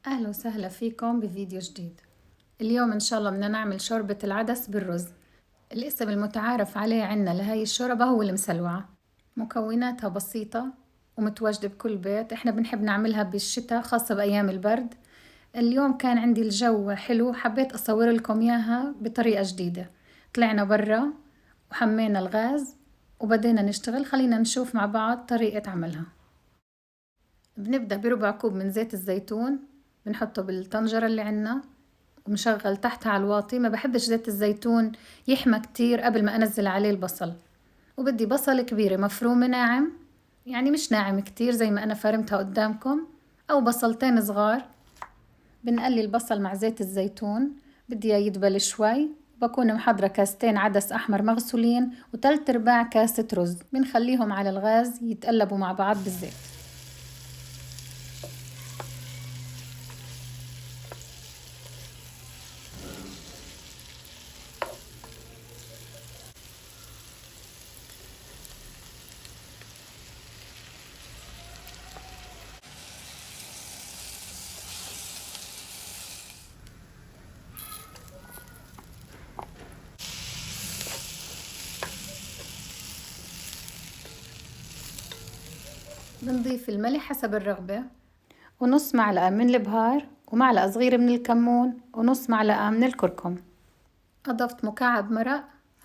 أهلا وسهلا فيكم بفيديو جديد. اليوم إن شاء الله بدنا نعمل شوربة العدس بالرز. الاسم المتعارف عليه عنا لهاي الشوربة هو المسلوعة. مكوناتها بسيطة ومتواجدة بكل بيت، إحنا بنحب نعملها بالشتاء خاصة بأيام البرد. اليوم كان عندي الجو حلو، حبيت أصور لكم إياها بطريقة جديدة. طلعنا برا وحمينا الغاز وبدينا نشتغل. خلينا نشوف مع بعض طريقة عملها. بنبدأ بربع كوب من زيت الزيتون، بنحطه بالطنجرة اللي عنا ومشغل تحتها على الواطي. ما بحبش زيت الزيتون يحمى كتير قبل ما أنزل عليه البصل. وبدي بصل كبيرة مفرومة ناعم، يعني مش ناعم كتير زي ما أنا فرمتها قدامكم، أو بصلتين صغار. بنقلي البصل مع زيت الزيتون، بدي يدبل شوي. بكون محضرة كاستين عدس أحمر مغسولين وتلت ارباع كاسة رز، بنخليهم على الغاز يتقلبوا مع بعض بالزيت. بنضيف الملح حسب الرغبة، ونص معلقة من البهار، ومعلقة صغيرة من الكمون، ونص معلقة من الكركم. أضفت مكعب مرق،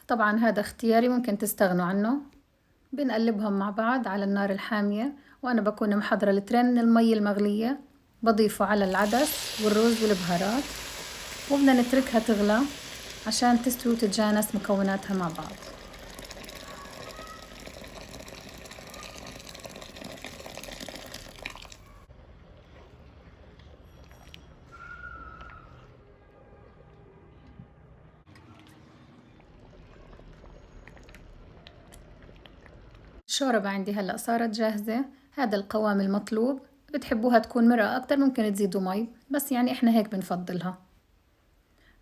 طبعا هذا اختياري ممكن تستغنوا عنه. بنقلبهم مع بعض على النار الحامية، وأنا بكون محضرة لترين من المي المغلية بضيفه على العدس والرز والبهارات، وبدنا نتركها تغلى عشان تستوي وتتجانس مكوناتها مع بعض. الشوربة عندي هلأ صارت جاهزة، هذا القوام المطلوب. بتحبوها تكون مرقة أكتر ممكن تزيدوا مي، بس يعني إحنا هيك بنفضلها.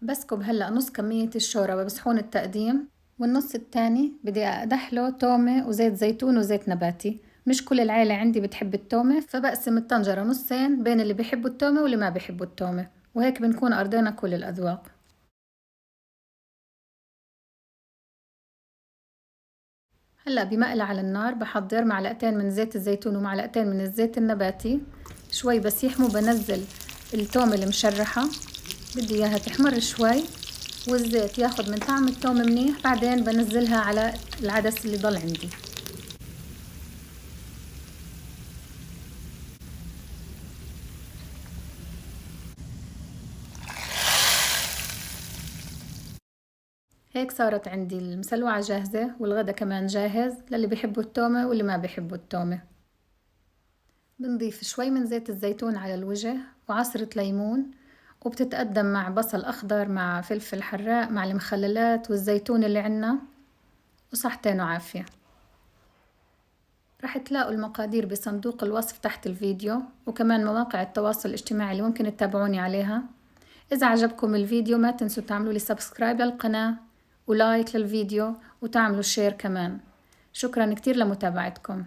بسكب هلأ نص كمية الشوربة بصحون التقديم، والنص التاني بدي أدحله تومة وزيت زيتون وزيت نباتي. مش كل العيلة عندي بتحب التومة، فبقسم الطنجرة نصين بين اللي بيحبوا التومة واللي ما بيحبوا التومة، وهيك بنكون أرضينا كل الأذواق. هلأ بمقلة على النار بحضر معلقتين من زيت الزيتون ومعلقتين من الزيت النباتي. شوي بس يحموا بنزل التومة المشرحة، بدي إياها تحمر شوي والزيت ياخد من طعم التوم منيح. بعدين بنزلها على العدس اللي ضل عندي. هيك صارت عندي المسلوعة جاهزة، والغدا كمان جاهز للي بيحبوا التومة واللي ما بيحبوا التومة. بنضيف شوي من زيت الزيتون على الوجه وعصرة ليمون، وبتتقدم مع بصل أخضر مع فلفل حراق مع المخللات والزيتون اللي عنا، وصحتين وعافية. رح تلاقوا المقادير بصندوق الوصف تحت الفيديو، وكمان مواقع التواصل الاجتماعي اللي ممكن تتابعوني عليها. إذا عجبكم الفيديو ما تنسوا تعملوا لي سبسكرايب للقناة ولايك للفيديو وتعملوا شير كمان. شكرا كتير لمتابعتكم.